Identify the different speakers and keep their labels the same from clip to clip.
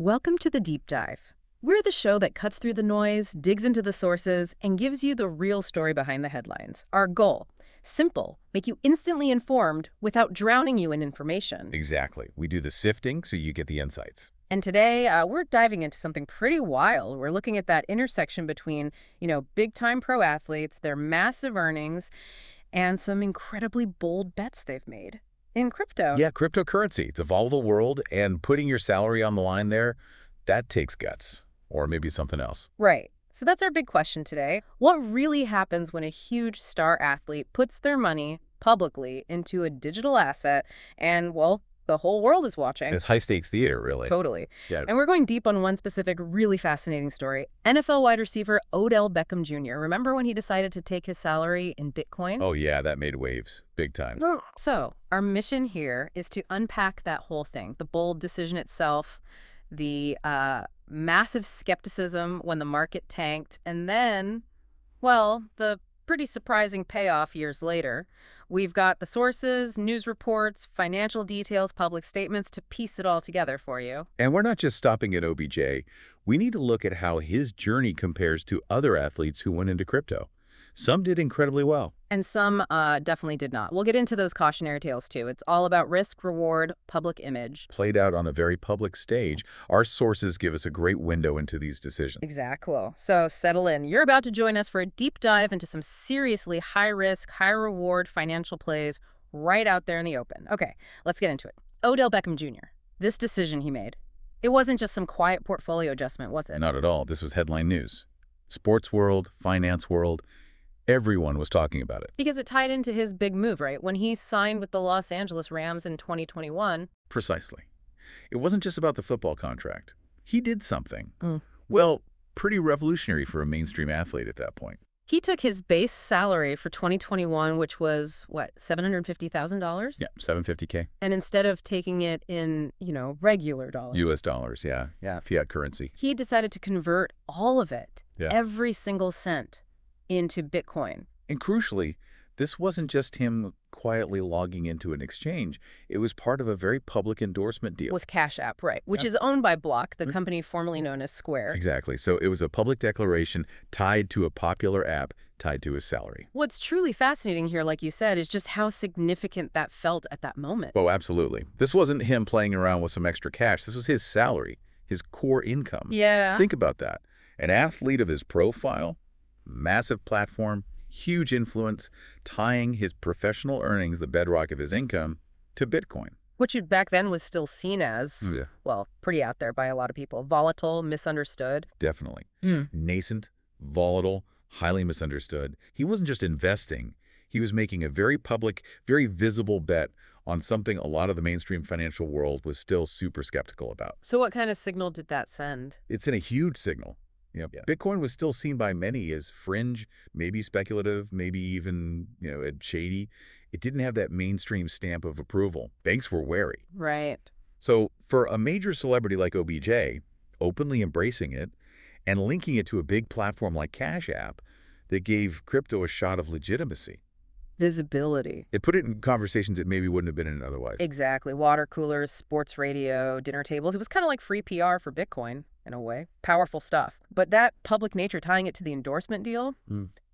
Speaker 1: Welcome to the Deep Dive. We're the show that cuts through the noise, digs into the sources, and gives you the real story behind the headlines. Our goal, simple, make you instantly informed without drowning you in information.
Speaker 2: Exactly. We do the sifting so you get the insights.
Speaker 1: And today, we're diving into something pretty wild. We're looking at that intersection between, big-time pro athletes, their massive earnings, and some incredibly bold bets they've made in crypto.
Speaker 2: Yeah, cryptocurrency. It's a volatile world, and putting your salary on the line there, that takes guts. Or maybe something else.
Speaker 1: Right. So that's our big question today. What really happens when a huge star athlete puts their money publicly into a digital asset and, well, the whole world is watching?
Speaker 2: It's high-stakes theater, really.
Speaker 1: Totally.
Speaker 2: Yeah.
Speaker 1: And we're going deep on one specific, really fascinating story. NFL wide receiver Odell Beckham Jr. Remember when he decided to take his salary in Bitcoin?
Speaker 2: Oh, yeah, that made waves. Big time.
Speaker 1: So our mission here is to unpack that whole thing, the bold decision itself, the massive skepticism when the market tanked, and then, well, the pretty surprising payoff years later. We've got the sources, news reports, financial details, public statements to piece it all together for you.
Speaker 2: And we're not just stopping at OBJ. We need to look at how his journey compares to other athletes who went into crypto. Some did incredibly well.
Speaker 1: And some definitely did not. We'll get into those cautionary tales, too. It's all about risk, reward, public image.
Speaker 2: Played out on a very public stage, our sources give us a great window into these decisions.
Speaker 1: Exactly. So settle in. You're about to join us for a deep dive into some seriously high-risk, high-reward financial plays right out there in the open. Okay, let's get into it. Odell Beckham Jr., this decision he made, it wasn't just some quiet portfolio adjustment, was it?
Speaker 2: Not at all. This was headline news. Sports world, finance world, everyone was talking about it.
Speaker 1: Because it tied into his big move, right? When he signed with the Los Angeles Rams in 2021.
Speaker 2: Precisely. It wasn't just about the football contract. He did something. Well, pretty revolutionary for a mainstream athlete at that point.
Speaker 1: He took his base salary for 2021, which was, what, $750,000?
Speaker 2: Yeah, $750K.
Speaker 1: And instead of taking it in, regular dollars.
Speaker 2: U.S. dollars, yeah. Yeah, fiat currency.
Speaker 1: He decided to convert all of it,
Speaker 2: Yeah.
Speaker 1: every single cent, into Bitcoin.
Speaker 2: And crucially, this wasn't just him quietly logging into an exchange. It was part of a very public endorsement deal.
Speaker 1: With Cash App, right, which is owned by Block, the company formerly known as Square.
Speaker 2: Exactly. So it was a public declaration tied to a popular app tied to his salary.
Speaker 1: What's truly fascinating here, like you said, is just how significant that felt at that moment.
Speaker 2: Oh, absolutely. This wasn't him playing around with some extra cash. This was his salary, his core income.
Speaker 1: Yeah.
Speaker 2: Think about that. An athlete of his profile, massive platform, huge influence, tying his professional earnings, the bedrock of his income, to Bitcoin.
Speaker 1: Which back then was still seen as, well, pretty out there by a lot of people. Volatile, misunderstood.
Speaker 2: Definitely. Nascent, volatile, highly misunderstood. He wasn't just investing. He was making a very public, very visible bet on something a lot of the mainstream financial world was still super skeptical about.
Speaker 1: So what kind of signal did that send?
Speaker 2: It's in a huge signal. Bitcoin was still seen by many as fringe, maybe speculative, maybe even, shady. It didn't have that mainstream stamp of approval. Banks were wary.
Speaker 1: Right.
Speaker 2: So for a major celebrity like OBJ, openly embracing it and linking it to a big platform like Cash App that gave crypto a shot of legitimacy.
Speaker 1: Visibility.
Speaker 2: It put it in conversations that maybe wouldn't have been in otherwise.
Speaker 1: Exactly. Water coolers, sports radio, dinner tables. It was kind of like free PR for Bitcoin, in a way. Powerful stuff. But that public nature tying it to the endorsement deal,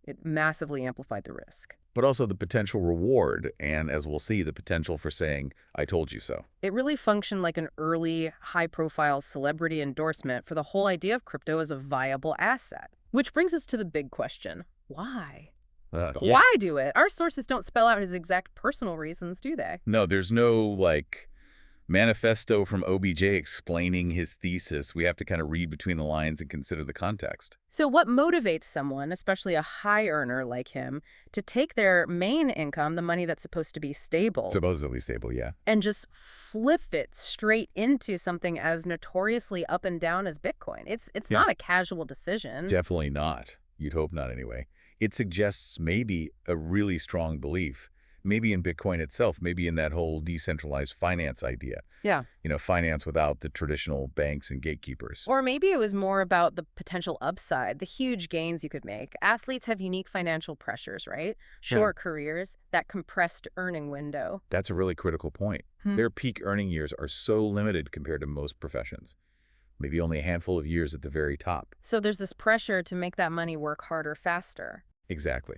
Speaker 1: it massively amplified the risk.
Speaker 2: But also the potential reward, and as we'll see, the potential for saying, I told you so.
Speaker 1: It really functioned like an early, high-profile celebrity endorsement for the whole idea of crypto as a viable asset. Which brings us to the big question. Why? Why do it? Our sources don't spell out his exact personal reasons, do they?
Speaker 2: No, there's no, manifesto from OBJ explaining his thesis. We have to kind of read between the lines and consider the context.
Speaker 1: So what motivates someone, especially a high earner like him, to take their main income, the money that's supposed to be stable,
Speaker 2: Supposedly stable, yeah.
Speaker 1: and just flip it straight into something as notoriously up and down as Bitcoin? It's not a casual decision.
Speaker 2: Definitely not. You'd hope not anyway. It suggests maybe a really strong belief, maybe in Bitcoin itself, maybe in that whole decentralized finance idea.
Speaker 1: Yeah.
Speaker 2: Finance without the traditional banks and gatekeepers.
Speaker 1: Or maybe it was more about the potential upside, the huge gains you could make. Athletes have unique financial pressures, right? Short careers, that compressed earning window.
Speaker 2: That's a really critical point. Their peak earning years are so limited compared to most professions. maybe only a handful of years at the very top.
Speaker 1: So there's this pressure to make that money work harder faster.
Speaker 2: Exactly.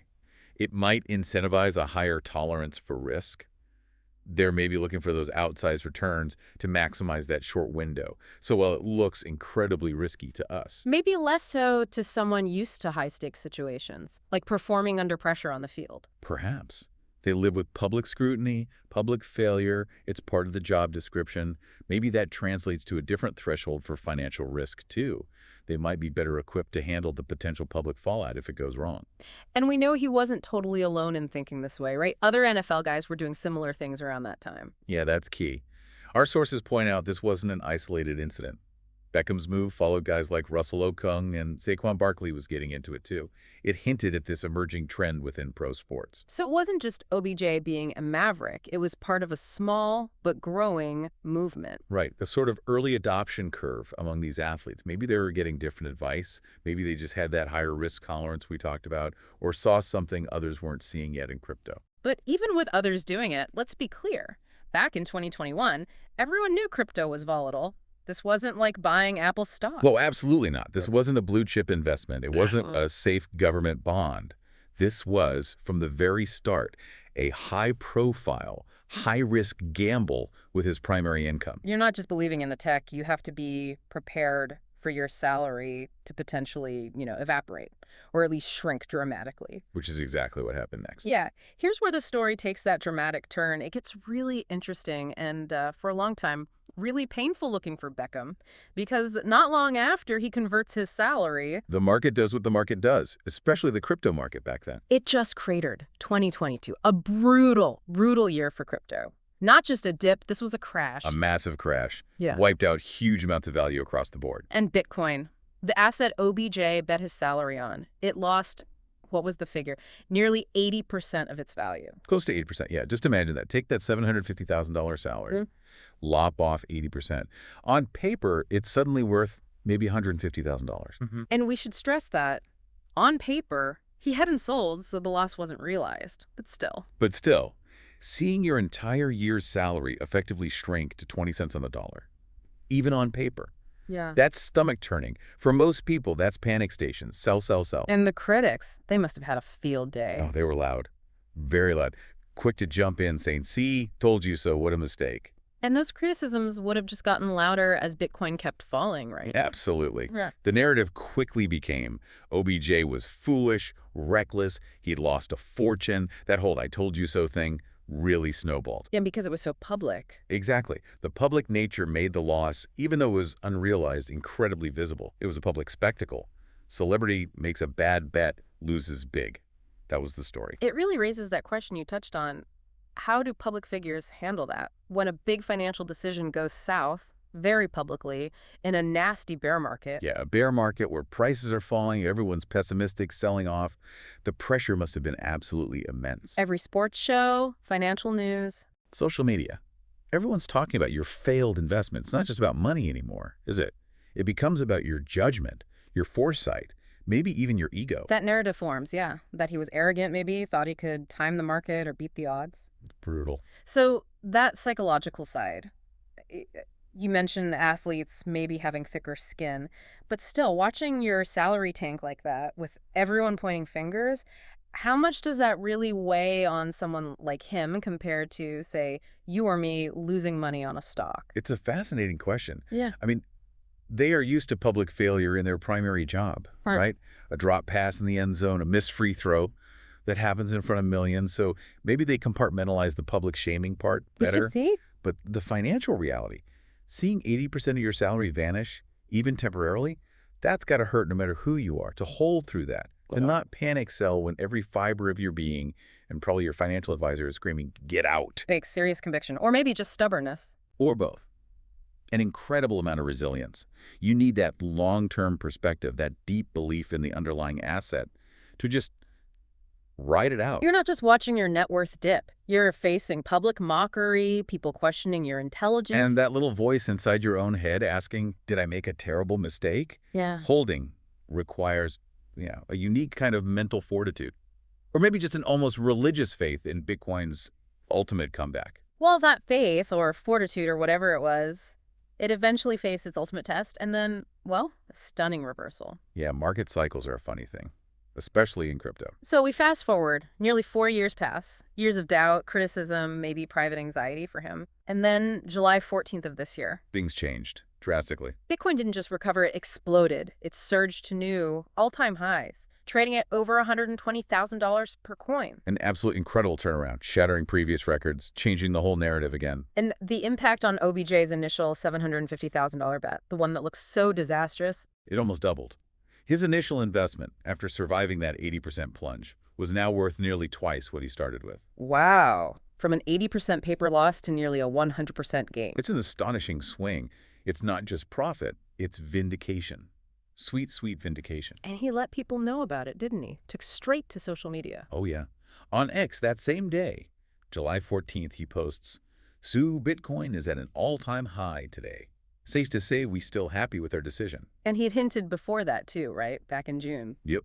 Speaker 2: It might incentivize a higher tolerance for risk. They're maybe looking for those outsized returns to maximize that short window. So while it looks incredibly risky to us,
Speaker 1: Maybe less so to someone used to high-stakes situations, like performing under pressure on the field.
Speaker 2: perhaps they live with public scrutiny, public failure. It's part of the job description. Maybe that translates to a different threshold for financial risk, too. They might be better equipped to handle the potential public fallout if it goes wrong.
Speaker 1: And we know he wasn't totally alone in thinking this way, right? Other NFL guys were doing similar things around that time.
Speaker 2: Yeah, that's key. Our sources point out this wasn't an isolated incident. Beckham's move followed guys like Russell Okung, and Saquon Barkley was getting into it too. It hinted at this emerging trend within pro sports.
Speaker 1: So it wasn't just OBJ being a maverick. It was part of a small but growing movement.
Speaker 2: Right, the sort of early adoption curve among these athletes. Maybe they were getting different advice. Maybe they just had that higher risk tolerance we talked about, or saw something others weren't seeing yet in crypto.
Speaker 1: But even with others doing it, let's be clear. Back in 2021, everyone knew crypto was volatile. This wasn't like buying Apple stock.
Speaker 2: Well, absolutely not. This wasn't a blue chip investment. It wasn't a safe government bond. This was, from the very start, a high-profile, high-risk gamble with his primary income.
Speaker 1: You're not just believing in the tech, you have to be prepared for your salary to potentially, evaporate or at least shrink dramatically.
Speaker 2: Which is exactly what happened next.
Speaker 1: Yeah, here's where the story takes that dramatic turn. It gets really interesting and, for a long time, really painful looking for Beckham, because not long after he converts his salary,
Speaker 2: The market does what the market does, especially the crypto market back then.
Speaker 1: it just cratered. 2022, a brutal, brutal year for crypto. Not just a dip, this was a crash.
Speaker 2: A massive crash.
Speaker 1: Yeah.
Speaker 2: Wiped out huge amounts of value across the board.
Speaker 1: And Bitcoin, the asset OBJ bet his salary on, it lost, what was the figure? Nearly 80% of its value.
Speaker 2: Close to 80%. Yeah, just imagine that. Take that $750,000 salary, lop off 80%. On paper, it's suddenly worth maybe $150,000.
Speaker 1: And we should stress that, on paper, he hadn't sold, so the loss wasn't realized. But still.
Speaker 2: But still, seeing your entire year's salary effectively shrink to 20 cents on the dollar, even on paper,
Speaker 1: Yeah.
Speaker 2: that's stomach-turning. For most people, that's panic stations. Sell, sell, sell.
Speaker 1: And the critics, they must have had a field day.
Speaker 2: Oh, they were loud. Very loud. Quick to jump in saying, see, told you so, what a mistake.
Speaker 1: And those criticisms would have just gotten louder as Bitcoin kept falling, right?
Speaker 2: Absolutely.
Speaker 1: Yeah.
Speaker 2: The narrative quickly became OBJ was foolish, reckless, he'd lost a fortune. That whole I told you so thing really snowballed.
Speaker 1: Yeah, because it was so public.
Speaker 2: Exactly. The public nature made the loss, even though it was unrealized, incredibly visible. It was a public spectacle. Celebrity makes a bad bet, loses big. That was the story.
Speaker 1: It really raises that question you touched on. How do public figures handle that? When a big financial decision goes south, very publicly, in a nasty bear market.
Speaker 2: Yeah, a bear market where prices are falling, everyone's pessimistic, selling off. The pressure must have been absolutely immense.
Speaker 1: Every sports show, financial news.
Speaker 2: Social media. Everyone's talking about your failed investment. It's not just about money anymore, is it? It becomes about your judgment, your foresight, maybe even your ego.
Speaker 1: That narrative forms, yeah. That he was arrogant, maybe, thought he could time the market or beat the odds.
Speaker 2: It's brutal.
Speaker 1: So that psychological side, you mentioned athletes maybe having thicker skin, but still, watching your salary tank like that with everyone pointing fingers, how much does that really weigh on someone like him compared to, say, you or me losing money on a stock?
Speaker 2: It's a fascinating question.
Speaker 1: Yeah.
Speaker 2: I mean, they are used to public failure in their primary job, right? A drop pass in the end zone, a missed free throw that happens in front of millions. So maybe they compartmentalize the public shaming part better.
Speaker 1: You can see?
Speaker 2: But the financial reality, seeing 80% of your salary vanish, even temporarily, that's got to hurt no matter who you are. To hold through that, to not panic sell when every fiber of your being and probably your financial advisor is screaming, get out.
Speaker 1: Takes serious conviction, or maybe just stubbornness.
Speaker 2: Or both. An incredible amount of resilience. You need that long-term perspective, that deep belief in the underlying asset to just ride it out.
Speaker 1: You're not just watching your net worth dip. You're facing public mockery, people questioning your intelligence.
Speaker 2: And that little voice inside your own head asking, did I make a terrible mistake?
Speaker 1: Yeah.
Speaker 2: Holding requires a unique kind of mental fortitude. Or maybe just an almost religious faith in Bitcoin's ultimate comeback.
Speaker 1: Well, that faith or fortitude or whatever it was, It eventually faced its ultimate test, and then, well, a stunning reversal.
Speaker 2: Yeah, market cycles are a funny thing, especially in crypto.
Speaker 1: So we fast forward, nearly 4 years pass, years of doubt, criticism, maybe private anxiety for him. And then July 14th of this year,
Speaker 2: Things changed drastically.
Speaker 1: Bitcoin didn't just recover, it exploded. It surged to new all-time highs, trading at over $120,000 per coin.
Speaker 2: An absolute incredible turnaround, shattering previous records, changing the whole narrative again.
Speaker 1: And the impact on OBJ's initial $750,000 bet, the one that looks so disastrous,
Speaker 2: It almost doubled. His initial investment, after surviving that 80% plunge, was now worth nearly twice what he started with.
Speaker 1: wow. From an 80% paper loss to nearly a 100% gain.
Speaker 2: It's an astonishing swing. It's not just profit, it's vindication. Sweet, sweet vindication.
Speaker 1: And he let people know about it, didn't he? Took straight to social media.
Speaker 2: Oh yeah. On X that same day, July 14th, he posts, "Sue Bitcoin is at an all-time high today. Safe to say we still happy with our decision."
Speaker 1: And he had hinted before that too, right? Back in June.
Speaker 2: Yep.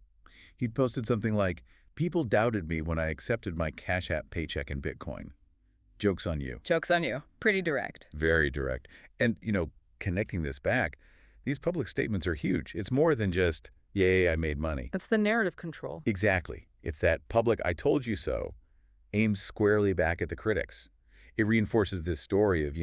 Speaker 2: He'd posted something like, "People doubted me when I accepted my Cash App paycheck in Bitcoin. Joke's on you."
Speaker 1: Joke's on you. Pretty direct.
Speaker 2: Very direct. And, connecting this back, these public statements are huge. It's more than just, "Yay, I made money."
Speaker 1: That's the narrative control.
Speaker 2: Exactly. It's that public "I told you so" aimed squarely back at the critics. It reinforces this story of,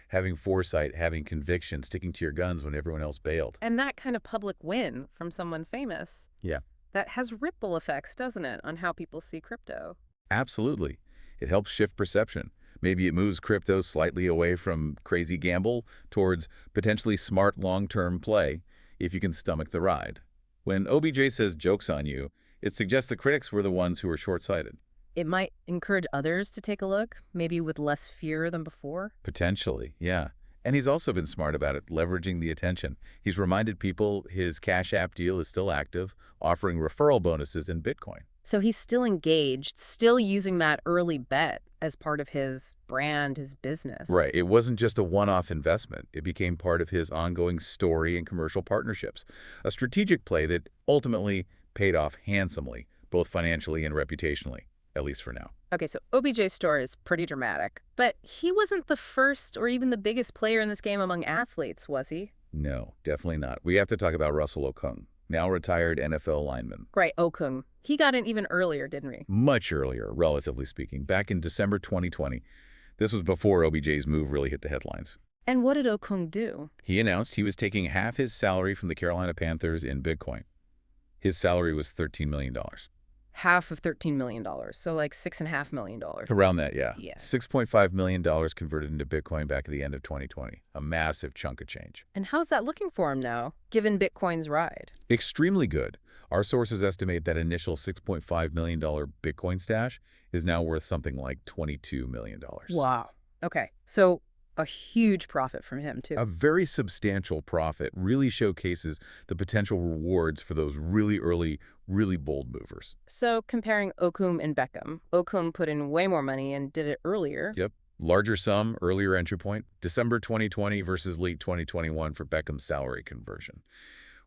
Speaker 2: having foresight, having conviction, sticking to your guns when everyone else bailed.
Speaker 1: And that kind of public win from someone famous,
Speaker 2: Yeah,
Speaker 1: that has ripple effects, doesn't it, on how people see crypto?
Speaker 2: absolutely. It helps shift perception. Maybe it moves crypto slightly away from crazy gamble towards potentially smart long-term play if you can stomach the ride. When OBJ says "joke's on you," it suggests the critics were the ones who were short-sighted.
Speaker 1: It might encourage others to take a look, maybe with less fear than before.
Speaker 2: Potentially, yeah. And he's also been smart about it, leveraging the attention. He's reminded people his Cash App deal is still active, offering referral bonuses in Bitcoin.
Speaker 1: So he's still engaged, still using that early bet as part of his brand, his business.
Speaker 2: Right. It wasn't just a one-off investment. It became part of his ongoing story and commercial partnerships. A strategic play that ultimately paid off handsomely, both financially and reputationally, at least for now.
Speaker 1: Okay, so OBJ's story is pretty dramatic, but he wasn't the first or even the biggest player in this game among athletes, was he?
Speaker 2: No, definitely not. We have to talk about Russell Okung, now retired NFL lineman.
Speaker 1: Right, Okung. He got in even earlier, didn't he?
Speaker 2: Much earlier, relatively speaking, back in December 2020. This was before OBJ's move really hit the headlines.
Speaker 1: And what did Okung do?
Speaker 2: He announced he was taking half his salary from the Carolina Panthers in Bitcoin. His salary was $13 million.
Speaker 1: Half of $13 million, so like $6.5 million.
Speaker 2: Around that, yeah.
Speaker 1: Yeah.
Speaker 2: $6.5 million converted into Bitcoin back at the end of 2020. A massive chunk of change.
Speaker 1: And how's that looking for him now, given Bitcoin's ride?
Speaker 2: Extremely good. Our sources estimate that initial $6.5 million Bitcoin stash is now worth something like $22 million.
Speaker 1: Wow. Okay, so a huge profit from him, too.
Speaker 2: A very substantial profit really showcases the potential rewards for those really early, really bold movers.
Speaker 1: So comparing Okung and Beckham, Okung put in way more money and did it earlier.
Speaker 2: Yep. Larger sum, earlier entry point, December 2020 versus late 2021 for Beckham's salary conversion.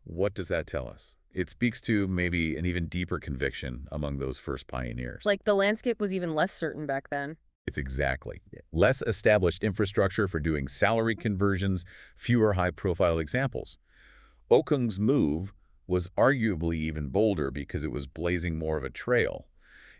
Speaker 2: What does that tell us? It speaks to maybe an even deeper conviction among those first pioneers.
Speaker 1: Like the landscape was even less certain back then.
Speaker 2: It's exactly. Less established infrastructure for doing salary conversions, fewer high-profile examples. Okung's move was arguably even bolder because it was blazing more of a trail.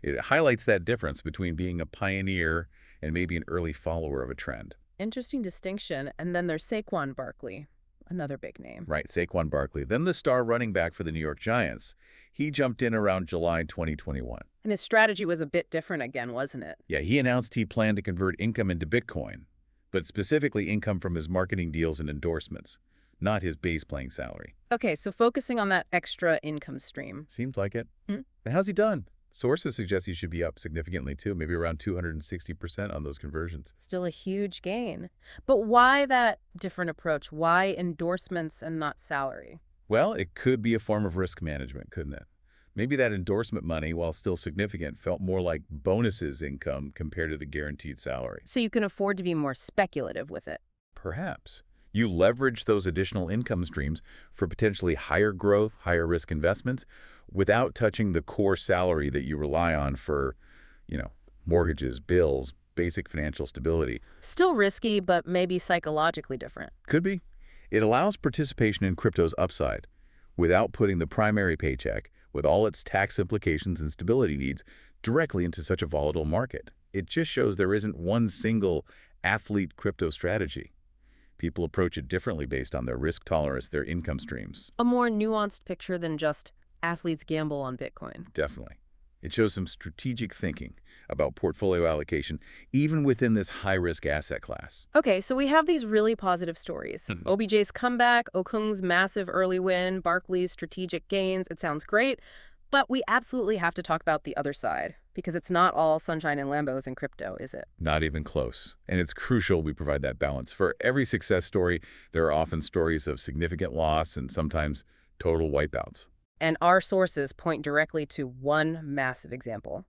Speaker 2: It highlights that difference between being a pioneer and maybe an early follower of a trend.
Speaker 1: Interesting distinction. And then there's Saquon Barkley, another big name.
Speaker 2: Right, Saquon Barkley, then the star running back for the New York Giants. He jumped in around July 2021.
Speaker 1: And his strategy was a bit different again, wasn't it?
Speaker 2: Yeah, he announced he planned to convert income into Bitcoin, but specifically income from his marketing deals and endorsements, not his base playing salary.
Speaker 1: Okay, so focusing on that extra income stream.
Speaker 2: Seems like it.
Speaker 1: Hmm.
Speaker 2: But how's he done? Sources suggest he should be up significantly too, maybe around 260% on those conversions.
Speaker 1: Still a huge gain. But why that different approach? Why endorsements and not salary?
Speaker 2: Well, it could be a form of risk management, couldn't it? Maybe that endorsement money, while still significant, felt more like bonuses income compared to the guaranteed salary.
Speaker 1: So you can afford to be more speculative with it.
Speaker 2: Perhaps. You leverage those additional income streams for potentially higher growth, higher risk investments without touching the core salary that you rely on for, mortgages, bills, basic financial stability.
Speaker 1: Still risky, but maybe psychologically different.
Speaker 2: Could be. It allows participation in crypto's upside without putting the primary paycheck, with all its tax implications and stability needs, directly into such a volatile market. It just shows there isn't one single athlete crypto strategy. People approach it differently based on their risk tolerance, their income streams.
Speaker 1: A more nuanced picture than just athletes gamble on Bitcoin.
Speaker 2: Definitely. It shows some strategic thinking about portfolio allocation, even within this high-risk asset class.
Speaker 1: Okay, so we have these really positive stories. OBJ's comeback, Okung's massive early win, Barkley's strategic gains. It sounds great, but we absolutely have to talk about the other side, because it's not all sunshine and Lambos in crypto, is it?
Speaker 2: Not even close. And it's crucial we provide that balance. For every success story, there are often stories of significant loss and sometimes total wipeouts.
Speaker 1: And our sources point directly to one massive example.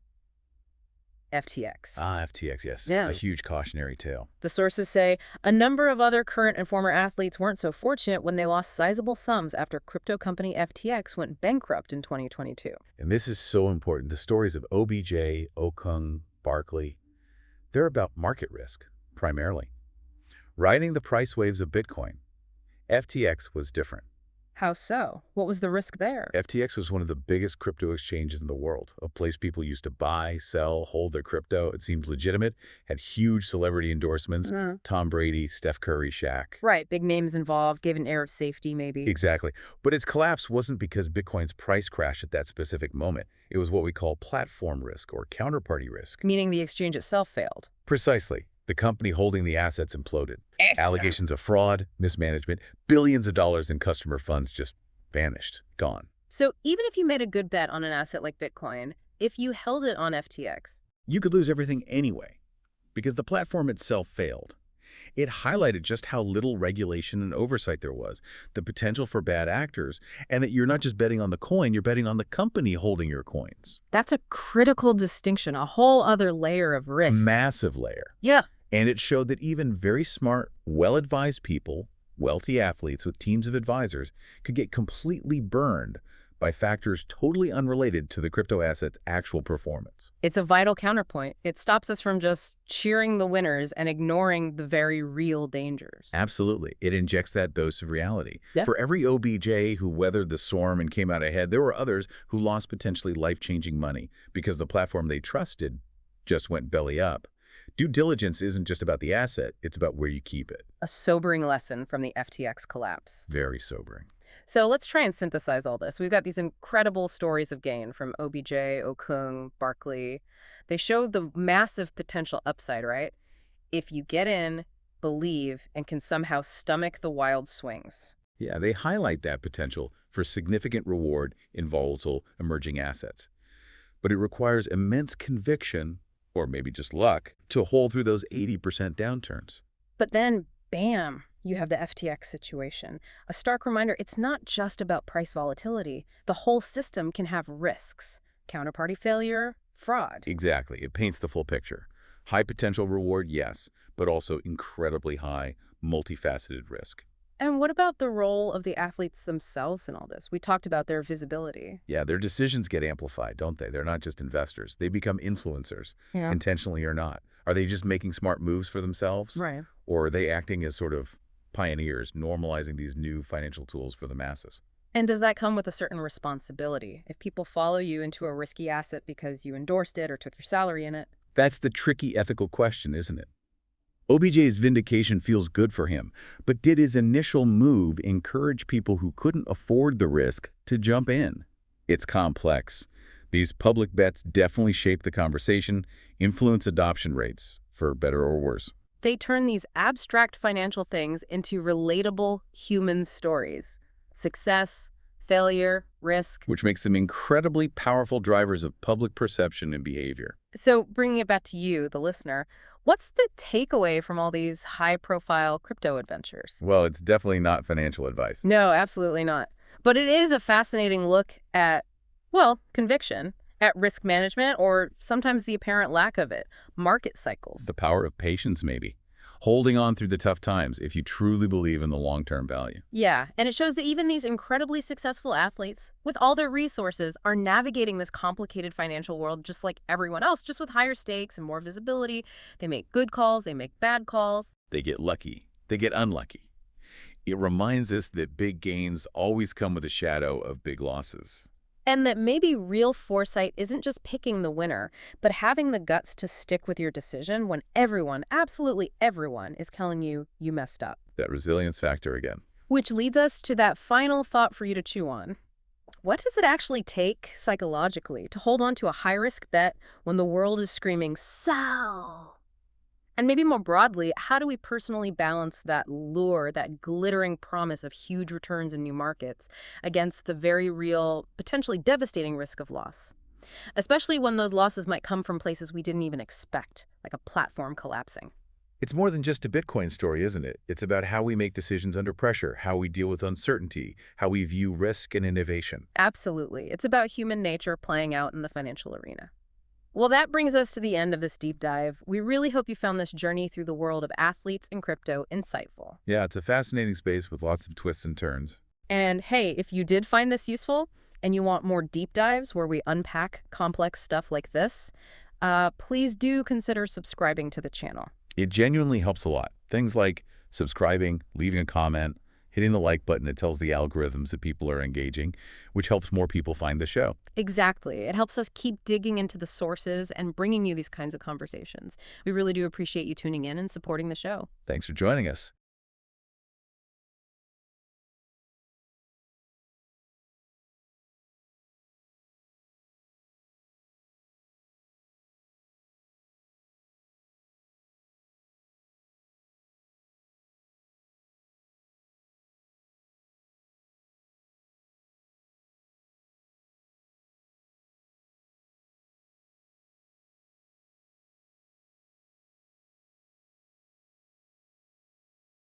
Speaker 1: FTX.
Speaker 2: FTX, yes.
Speaker 1: Yeah.
Speaker 2: A huge cautionary tale.
Speaker 1: The sources say a number of other current and former athletes weren't so fortunate when they lost sizable sums after crypto company FTX went bankrupt in 2022.
Speaker 2: And this is so important. The stories of OBJ, Okung, Barkley, they're about market risk, primarily. Riding the price waves of Bitcoin. FTX was different.
Speaker 1: How so? What was the risk there?
Speaker 2: FTX was one of the biggest crypto exchanges in the world, a place people used to buy, sell, hold their crypto. It seemed legitimate, had huge celebrity endorsements, Tom Brady, Steph Curry, Shaq.
Speaker 1: Right, big names involved, gave an air of safety maybe.
Speaker 2: Exactly. But its collapse wasn't because Bitcoin's price crashed at that specific moment. It was what we call platform risk or counterparty risk.
Speaker 1: Meaning the exchange itself failed.
Speaker 2: Precisely. The company holding the assets imploded.
Speaker 1: Excellent.
Speaker 2: Allegations of fraud, mismanagement, billions of dollars in customer funds just vanished, gone.
Speaker 1: So even if you made a good bet on an asset like Bitcoin, if you held it on FTX,
Speaker 2: You could lose everything anyway, because the platform itself failed. It highlighted just how little regulation and oversight there was, the potential for bad actors, and that you're not just betting on the coin, you're betting on the company holding your coins.
Speaker 1: that's a critical distinction, a whole other layer of
Speaker 2: A
Speaker 1: risk.
Speaker 2: massive layer.
Speaker 1: Yeah.
Speaker 2: And it showed that even very smart, well-advised people, wealthy athletes with teams of advisors, could get completely burned by factors totally unrelated to the crypto asset's actual performance.
Speaker 1: It's a vital counterpoint. It stops us from just cheering the winners and ignoring the very real dangers.
Speaker 2: Absolutely. It injects that dose of reality.
Speaker 1: Yeah.
Speaker 2: For every OBJ who weathered the storm and came out ahead, there were others who lost potentially life-changing money because the platform they trusted just went belly up. Due diligence isn't just about the asset, it's about where you keep it.
Speaker 1: A sobering lesson from the FTX collapse.
Speaker 2: Very sobering.
Speaker 1: So let's try and synthesize all this. We've got these incredible stories of gain from OBJ, Okung, Barkley. They show the massive potential upside, right? If you get in, believe, and can somehow stomach the wild swings.
Speaker 2: Yeah, they highlight that potential for significant reward in volatile emerging assets. But it requires immense conviction, or maybe just luck, to hold through those 80% downturns.
Speaker 1: But then, bam, you have the FTX situation. A stark reminder, it's not just about price volatility. The whole system can have risks. Counterparty failure, fraud.
Speaker 2: Exactly. It paints the full picture. High potential reward, yes, but also incredibly high, multifaceted risk.
Speaker 1: And what about the role of the athletes themselves in all this? We talked about their visibility.
Speaker 2: Yeah, their decisions get amplified, don't they? They're not just investors. They become influencers,
Speaker 1: Yeah.
Speaker 2: intentionally or not. Are they just making smart moves for themselves?
Speaker 1: Right.
Speaker 2: Or are they acting as sort of pioneers, normalizing these new financial tools for the masses?
Speaker 1: And does that come with a certain responsibility? If people follow you into a risky asset because you endorsed it or took your salary in it?
Speaker 2: That's the tricky ethical question, isn't it? OBJ's vindication feels good for him, but did his initial move encourage people who couldn't afford the risk to jump in? It's complex. These public bets definitely shape the conversation, influence adoption rates, for better or worse.
Speaker 1: They turn these abstract financial things into relatable human stories. Success, failure, risk.
Speaker 2: Which makes them incredibly powerful drivers of public perception and behavior.
Speaker 1: So bringing it back to you, the listener, what's the takeaway from all these high-profile crypto adventures?
Speaker 2: Well, it's definitely not financial advice.
Speaker 1: No, absolutely not. But it is a fascinating look at, well, conviction, at risk management, or sometimes the apparent lack of it, market cycles.
Speaker 2: The power of patience, maybe. Holding on through the tough times if you truly believe in the long-term value.
Speaker 1: Yeah, and it shows that even these incredibly successful athletes, with all their resources, are navigating this complicated financial world just like everyone else, just with higher stakes and more visibility. They make good calls, they make bad calls.
Speaker 2: They get lucky. They get unlucky. It reminds us that big gains always come with a shadow of big losses.
Speaker 1: And that maybe real foresight isn't just picking the winner, but having the guts to stick with your decision when everyone, absolutely everyone, is telling you you messed up.
Speaker 2: That resilience factor again.
Speaker 1: Which leads us to that final thought for you to chew on. What does it actually take psychologically to hold on to a high-risk bet when the world is screaming, sell? And maybe more broadly, how do we personally balance that lure, that glittering promise of huge returns in new markets against the very real, potentially devastating risk of loss? Especially when those losses might come from places we didn't even expect, like a platform collapsing.
Speaker 2: It's more than just a Bitcoin story, isn't it? It's about how we make decisions under pressure, how we deal with uncertainty, how we view risk and innovation.
Speaker 1: Absolutely. It's about human nature playing out in the financial arena. Well, that brings us to the end of this deep dive. We really hope you found this journey through the world of athletes and crypto insightful.
Speaker 2: Yeah, it's a fascinating space with lots of twists and turns.
Speaker 1: And hey, if you did find this useful and you want more deep dives where we unpack complex stuff like this, please do consider subscribing to the channel.
Speaker 2: It genuinely helps a lot. Things like subscribing, leaving a comment, hitting the like button. It tells the algorithms that people are engaging, which helps more people find the show.
Speaker 1: Exactly. It helps us keep digging into the sources and bringing you these kinds of conversations. We really do appreciate you tuning in and supporting the show.
Speaker 2: Thanks for joining us.